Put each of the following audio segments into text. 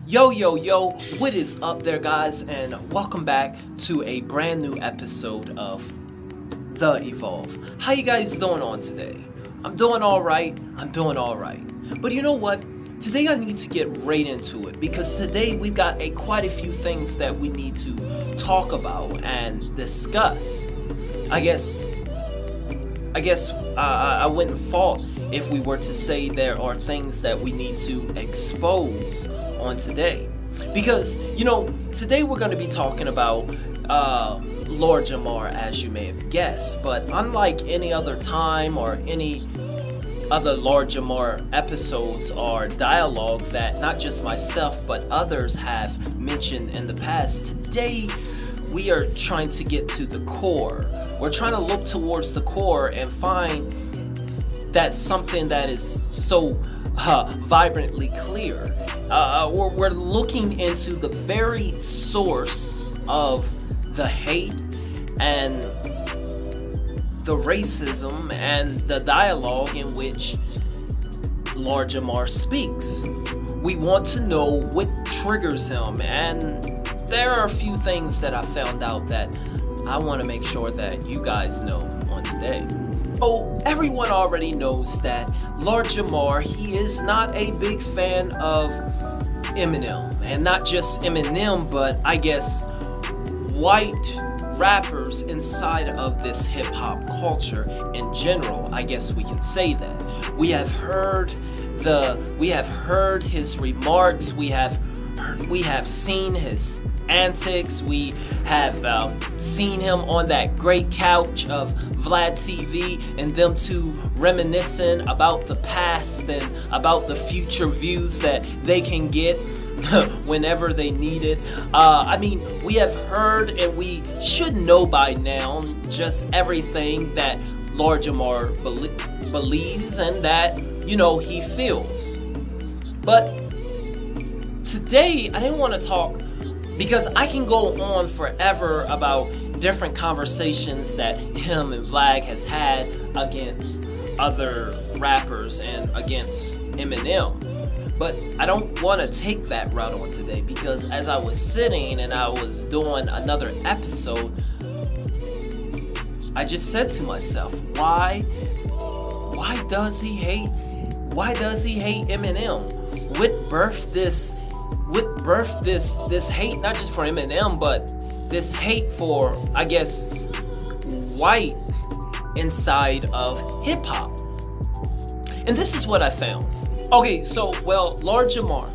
Yo, what is up there, guys, and welcome back to a brand new episode of The Evolve. How you guys doing on today? I'm doing alright. But you know what? Today I need to get right into it because today we've got quite a few things that we need to talk about and discuss. I guess I wouldn't fault if we were to say there are things that we need to expose on today, because today we're going to be talking about Lord Jamar, as you may have guessed. But unlike any other time or any other Lord Jamar episodes or dialogue that not just myself but others have mentioned in the past, today we are trying to get to the core. We're trying to look towards the core and find that something that is so vibrantly clear. We're looking into the very source of the hate and the racism and the dialogue in which Lord Jamar speaks. We want to know what triggers him, and there are a few things that I found out that I want to make sure that you guys know on today. Oh, everyone already knows that Lord Jamar, he is not a big fan of Eminem. And not just Eminem, but I guess white rappers inside of this hip-hop culture in general. I guess we can say that. We have heard his remarks, we have seen his antics, we have seen him on that great couch of VladTV and them two reminiscing about the past and about the future views that they can get whenever they need it. We have heard, and we should know by now, just everything that Lord Jamar believes and that, he feels. But today, I didn't want to talk, because I can go on forever about different conversations that him and Vlad has had against other rappers and against Eminem. But I don't want to take that route on today, because as I was sitting and I was doing another episode, I just said to myself, why does he hate Eminem? What birthed this hate, not just for Eminem, but this hate for, I guess, white inside of hip-hop? And this is what I found. Okay, so, Lord Jamar.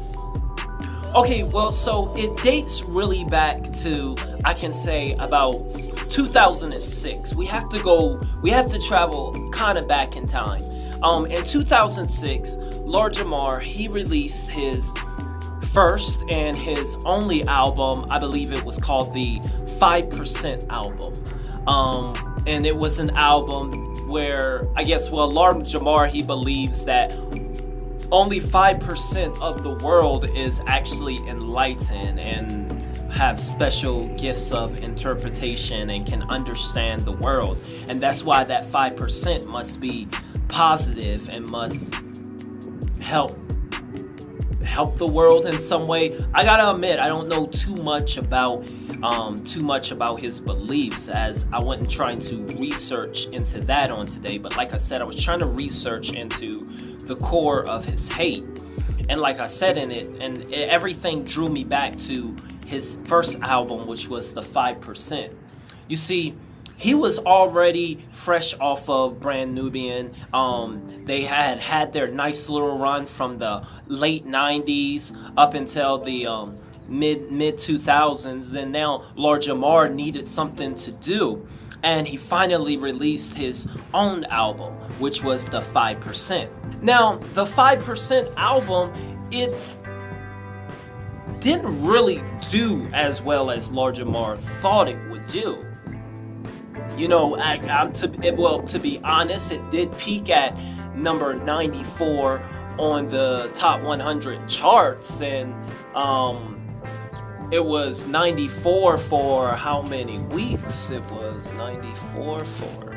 Okay, so it dates really back to, I can say, about 2006. We have to travel kind of back in time. In 2006, Lord Jamar, he released his first and his only album. I believe it was called the 5% album. And it was an album where, Lord Jamar, he believes that only 5% of the world is actually enlightened and have special gifts of interpretation and can understand the world. And that's why that 5% must be positive and must help the world in some way. I gotta admit, I don't know too much about his beliefs, as I wasn't trying to research into that on today. But like I said, I was trying to research into the core of his hate, and like I said in it, and everything drew me back to his first album, which was the 5%. You see, he was already fresh off of Brand Nubian. They had their nice little run from the late 90s up until the mid 2000s. And now Lord Jamar needed something to do, and he finally released his own album, which was the 5%. Now, the 5% album, it didn't really do as well as Lord Jamar thought it would do. To be honest, it did peak at number 94 on the top 100 charts, and it was 94 for how many weeks? It was 94 for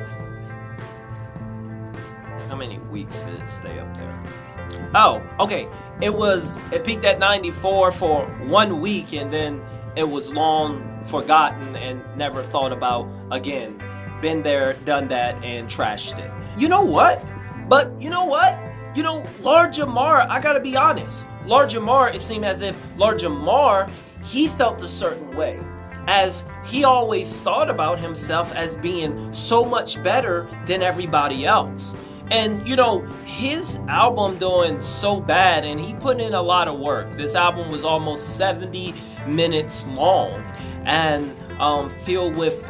how many weeks did it stay up there? Oh, okay. it peaked at 94 for 1 week, and then it was long forgotten and never thought about again. Been there, done that, and trashed it. You know what? But you know what? Lord Jamar, I gotta be honest. Lord Jamar, it seemed as if Lord Jamar, he felt a certain way, as he always thought about himself as being so much better than everybody else. And his album doing so bad, and he put in a lot of work. This album was almost 70 minutes long and filled with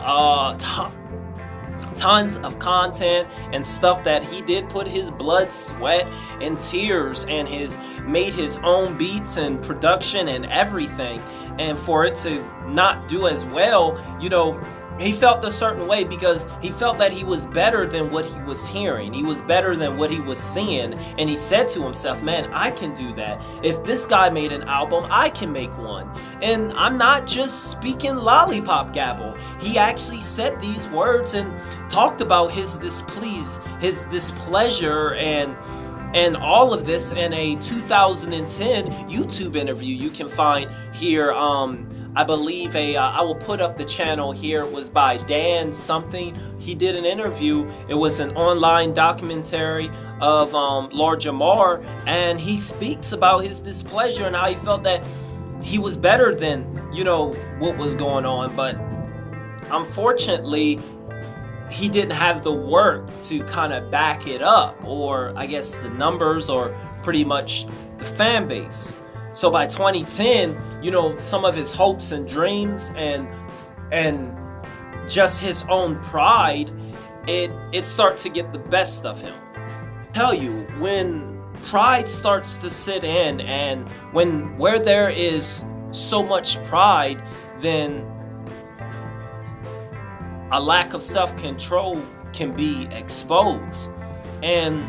tons of content and stuff that he did put his blood, sweat, and tears, and made his own beats and production and everything. And for it to not do as well, he felt a certain way, because he felt that he was better than what he was hearing. He was better than what he was seeing. And he said to himself, man, I can do that. If this guy made an album, I can make one. And I'm not just speaking lollipop gabble. He actually said these words and talked about his displeasure and all of this in a 2010 YouTube interview you can find here. I believe I will put up the channel here. It was by Dan something. He did an interview. It was an online documentary of Lord Jamar, and he speaks about his displeasure and how he felt that he was better than what was going on. But unfortunately, he didn't have the work to kind of back it up, or I guess the numbers, or pretty much the fan base. So by 2010, some of his hopes and dreams and just his own pride, it starts to get the best of him. I tell you, when pride starts to sit in, and where there is so much pride, then a lack of self-control can be exposed. And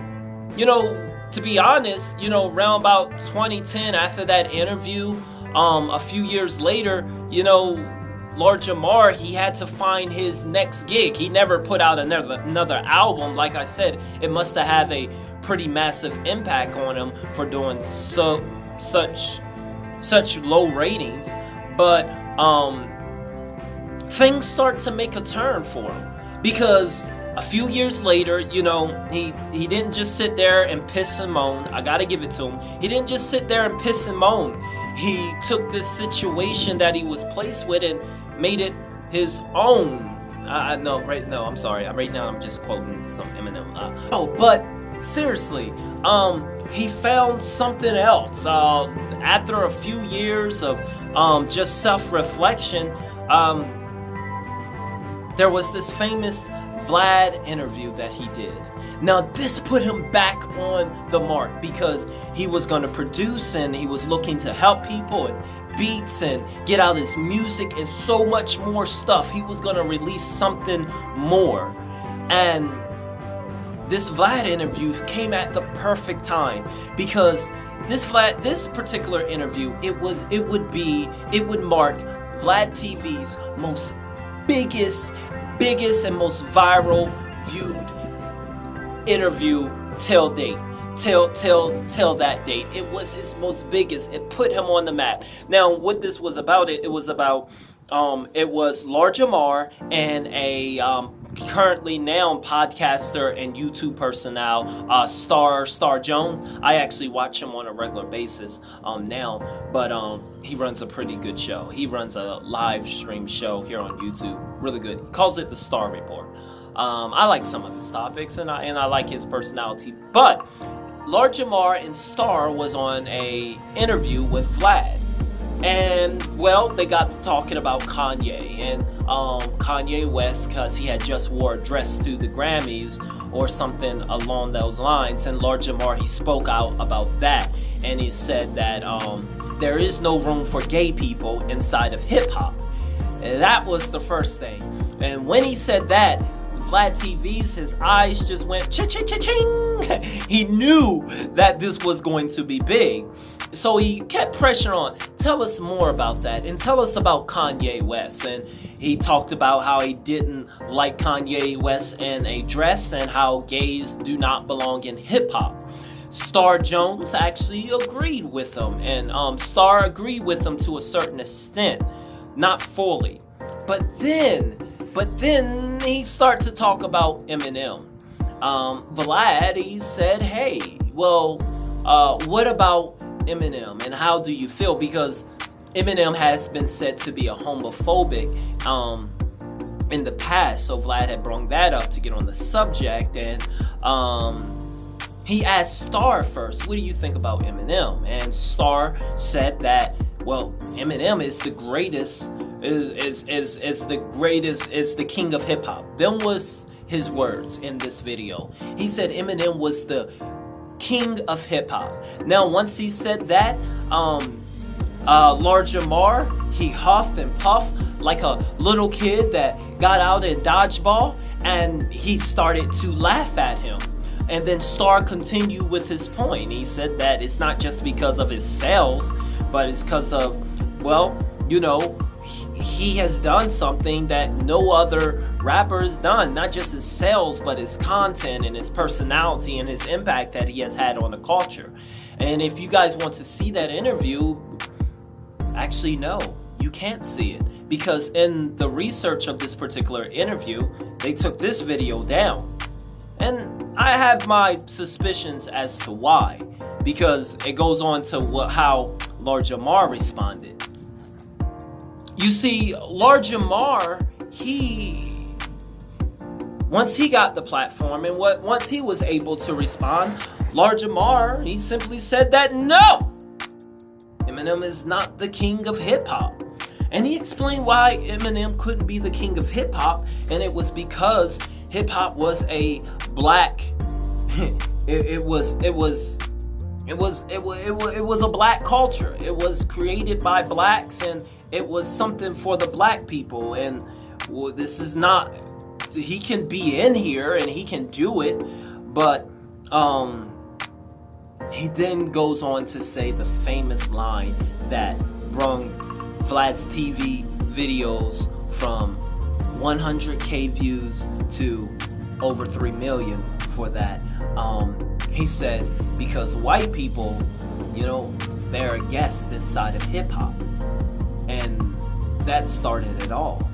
to be honest, around about 2010, after that interview, a few years later, Lord Jamar, he had to find his next gig. He never put out another album. Like I said, it must have had a pretty massive impact on him for doing such low ratings. But things start to make a turn for him, because a few years later, he didn't just sit there and piss and moan. I gotta give it to him. He didn't just sit there and piss and moan. He took this situation that he was placed with and made it his own. I'm sorry. Right now I'm just quoting some Eminem. But seriously, he found something else. After a few years of just self-reflection, there was this famous Vlad interview that he did. Now this put him back on the mark, because he was going to produce, and he was looking to help people, and beats, and get out his music, and so much more stuff. He was going to release something more. And this Vlad interview came at the perfect time, because this particular interview, it would mark VladTV's biggest and most viral viewed interview till date. Till that date. It was his most biggest. It put him on the map. Now, what this was about, it was Lord Jamar and a currently now podcaster and YouTube personnel, Star Jones. I actually watch him on a regular basis now, but he runs a pretty good show. He runs a live stream show here on YouTube, really good. He calls it the Star Report. I like some of his topics, and I like his personality. But Lord Jamar and Star was on a interview with Vlad. And, well, they got to talking about Kanye and Kanye West, because he had just wore a dress to the Grammys or something along those lines. And Lord Jamar, he spoke out about that. And he said that there is no room for gay people inside of hip-hop. And that was the first thing. And when he said that, VladTV's, his eyes just went cha-cha-cha-ching. He knew that this was going to be big. So he kept pressure on, tell us more about that, and tell us about Kanye West. And he talked about how he didn't like Kanye West in a dress, and how gays do not belong in hip-hop. Star Jones actually agreed with him, and Star agreed with him to a certain extent, not fully. But then he started to talk about Eminem. Vlad, he said, hey, well, what about Eminem and how do you feel? Because Eminem has been said to be a homophobic in the past, so Vlad had brought that up to get on the subject, and he asked Star first, what do you think about Eminem? And Star said that, well, Eminem is the greatest, is the king of hip hop. Them was his words in this video. He said Eminem was the king of hip hop. Now, once he said that, Lord Jamar, he huffed and puffed like a little kid that got out in dodgeball, and he started to laugh at him. And then Star continued with his point. He said that it's not just because of his sales, but it's because of, well, you know, he has done something that no other rapper has done. Not just his sales, but his content and his personality and his impact that he has had on the culture. And if you guys want to see that interview, actually no, you can't see it. Because in the research of this particular interview, they took this video down. And I have my suspicions as to why. Because it goes on to how Lord Jamar responded. You see, Lord Jamar, once he got the platform and once he was able to respond, Lord Jamar, he simply said that no, Eminem is not the king of hip hop. And he explained why Eminem couldn't be the king of hip hop, and it was because hip hop was a black it was a black culture. It was created by blacks, and it was something for the black people. And well, this is not, he can be in here and he can do it, but he then goes on to say the famous line that brung VladTV videos from 100K views to over 3 million for that. He said, because white people, you know, they're a guest inside of hip hop. And that started it all.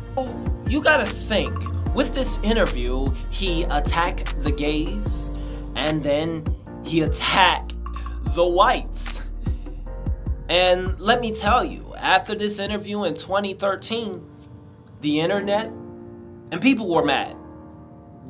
You gotta think, with this interview, he attacked the gays, and then he attacked the whites. And let me tell you, after this interview in 2013, the internet and people were mad.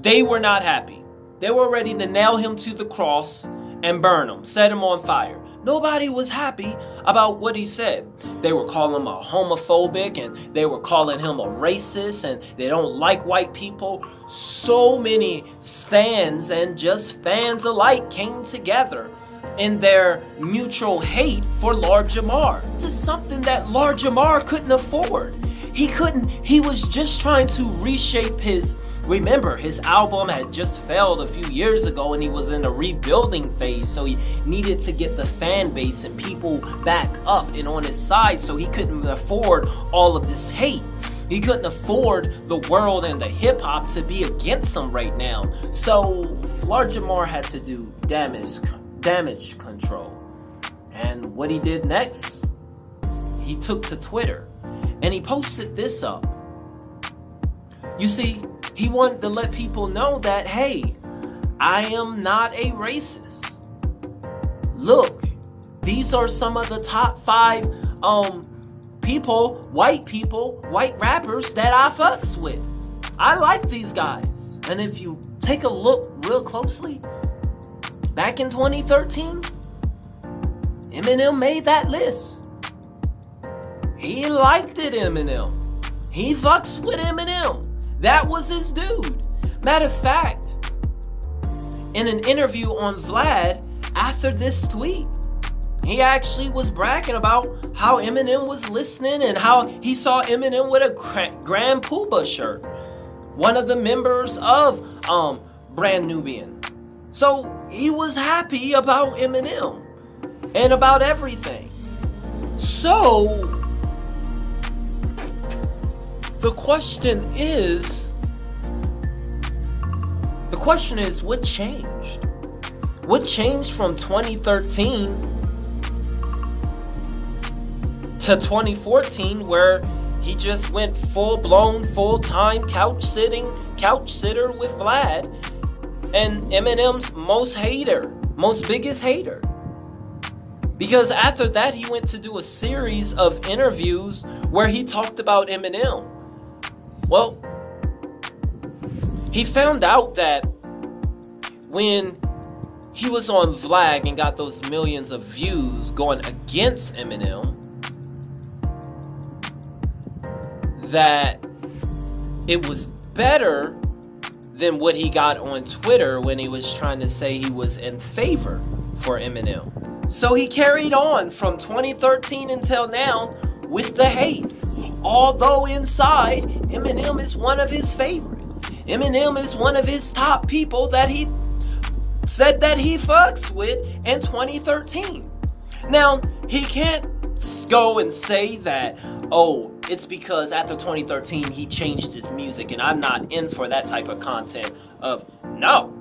They were not happy. They were ready to nail him to the cross and burn him, set him on fire. Nobody was happy about what he said. They were calling him a homophobic, and they were calling him a racist, and they don't like white people. So many stands and just fans alike came together in their mutual hate for Lord Jamar. This is something that Lord Jamar couldn't afford. He was just trying to reshape his, remember, his album had just failed a few years ago and he was in a rebuilding phase, so he needed to get the fan base and people back up and on his side, so he couldn't afford all of this hate. He couldn't afford the world and the hip-hop to be against him right now. So Lord Jamar had to do damage control. And what he did next, he took to Twitter and he posted this up. You see, he wanted to let people know that, hey, I am not a racist. Look, these are some of the top 5 white rappers that I fucks with. I like these guys. And if you take a look real closely, back in 2013, Eminem made that list. He liked it, Eminem. He fucks with Eminem. That was his dude. Matter of fact, in an interview on Vlad, after this tweet, he actually was bragging about how Eminem was listening and how he saw Eminem with a Grand Poobah shirt. One of the members of Brand Nubian. So he was happy about Eminem and about everything. So the question is, what changed? What changed from 2013 to 2014, where he just went full-blown, full-time couch sitter with Vlad, and Eminem's most biggest hater. Because after that, he went to do a series of interviews where he talked about Eminem. Well, he found out that when he was on Vlad and got those millions of views going against Eminem, that it was better than what he got on Twitter when he was trying to say he was in favor for Eminem. So he carried on from 2013 until now with the hate. Although inside, Eminem is one of his favorites. Eminem is one of his top people that he said that he fucks with in 2013. Now, he can't go and say that, oh, it's because after 2013 he changed his music and I'm not in for that type of content of, no.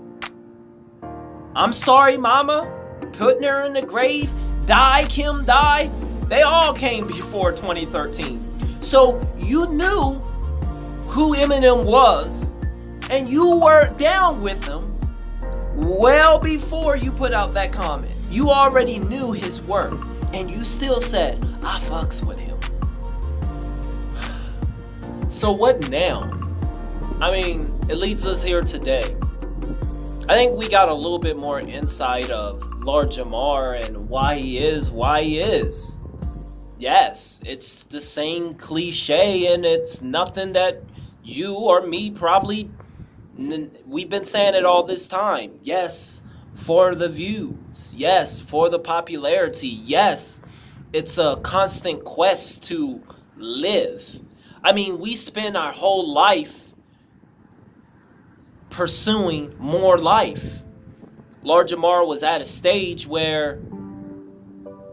I'm sorry, mama. Putting her in the grave, die, Kim, die. They all came before 2013. So you knew who Eminem was and you were down with him well before you put out that comment. You already knew his work and you still said, I fucks with him. So what now? I mean, it leads us here today. I think we got a little bit more insight of Lord Jamar and why he is. Yes, it's the same cliche and it's nothing that you or me probably, we've been saying it all this time. Yes, for the views. Yes, for the popularity. Yes, it's a constant quest to live. I mean, we spend our whole life pursuing more life. Lord Jamar was at a stage where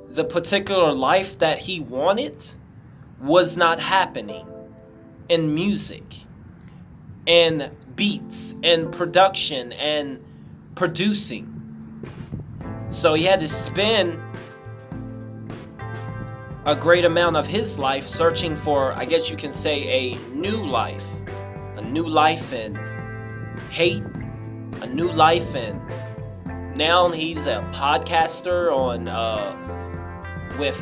the particular life that he wanted was not happening in music and beats and production and producing. So he had to spend a great amount of his life searching for, I guess you can say, a new life in hate, a new life in. Now he's a podcaster on with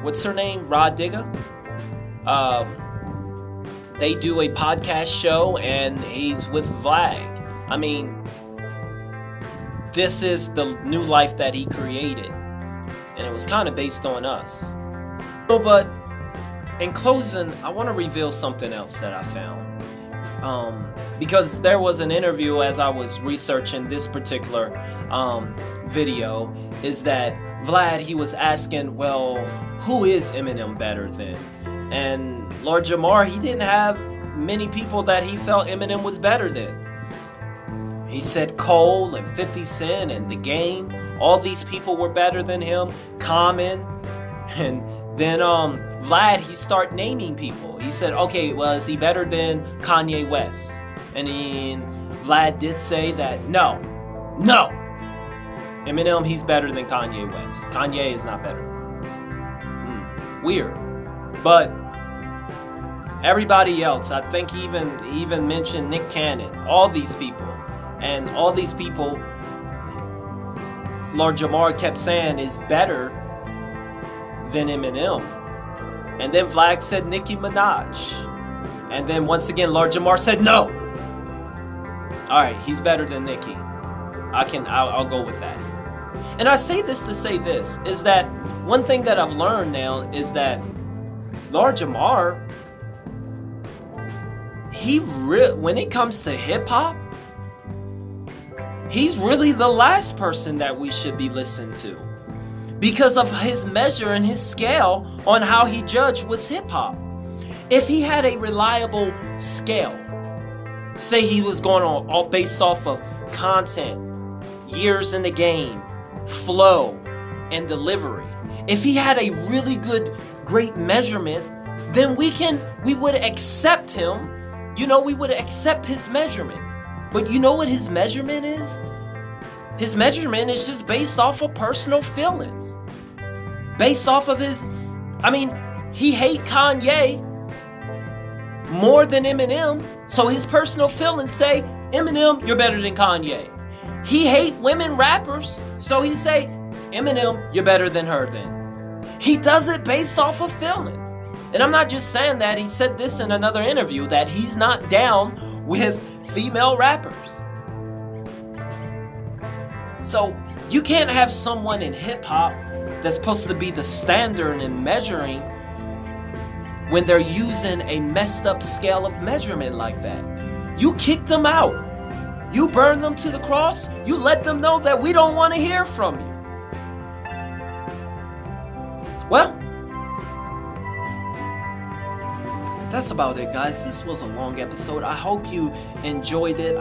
what's her name? Rod Digger. They do a podcast show and he's with Vlad. I mean, this is the new life that he created. And it was kind of based on us. So, but in closing, I want to reveal something else that I found. Because there was an interview as I was researching this particular video, is that Vlad, he was asking, well, who is Eminem better than? And Lord Jamar, he didn't have many people that he felt Eminem was better than. He said Cole and 50 Cent and The Game, all these people were better than him. Common. And then Vlad, he started naming people. He said, okay, well, is he better than Kanye West? And then Vlad did say that, no. Eminem, he's better than Kanye West. Kanye is not better. Weird. But everybody else, I think he even mentioned Nick Cannon, all these people. And all these people, Lord Jamar kept saying is better than Eminem. And then Vlad said Nicki Minaj. And then once again, Lord Jamar said no. Alright, he's better than Nicki. I'll go with that. And I say this to say this, is that one thing that I've learned now is that Lord Jamar, when it comes to hip hop, he's really the last person that we should be listening to because of his measure and his scale on how he judged what's hip hop. If he had a reliable scale, say he was going on all based off of content, years in the game, flow, and delivery. If he had a really great measurement, then we would accept him. We would accept his measurement. But you know what his measurement is? His measurement is just based off of personal feelings. Based off of his, he hate Kanye more than Eminem, so his personal feelings say, Eminem, you're better than Kanye. He hate women rappers, so he say, Eminem, you're better than her then. He does it based off of feeling. And I'm not just saying that, he said this in another interview, that he's not down with female rappers. So you can't have someone in hip-hop that's supposed to be the standard in measuring when they're using a messed up scale of measurement like that. You kick them out. You burn them to the cross. You let them know that we don't want to hear from you. Well, that's about it, guys. This was a long episode. I hope you enjoyed it.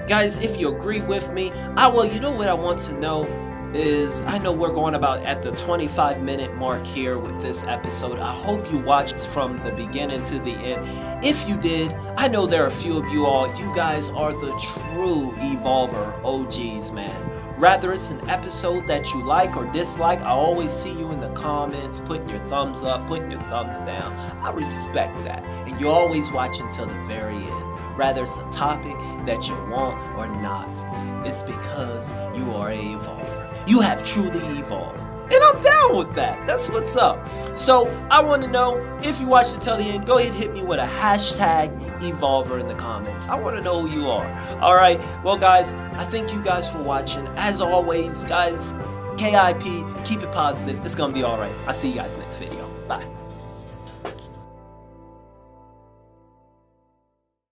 Guys, if you agree with me, you know what I want to know is, I know we're going about at the 25-minute mark here with this episode. I hope you watched from the beginning to the end. If you did, I know there are a few of you all. You guys are the true Evolver OGs, man. Rather it's an episode that you like or dislike, I always see you in the comments, putting your thumbs up, putting your thumbs down. I respect that. And you always watch until the very end. Rather it's a topic that you want or not. It's because you are an Evolver. You have truly evolved. And I'm down with that. That's what's up. So I want to know, if you watched it till the end, go ahead and hit me with a hashtag Evolver in the comments. I want to know who you are. Alright, well guys, I thank you guys for watching. As always, guys, KIP, keep it positive. It's going to be alright. I'll see you guys next video. Bye.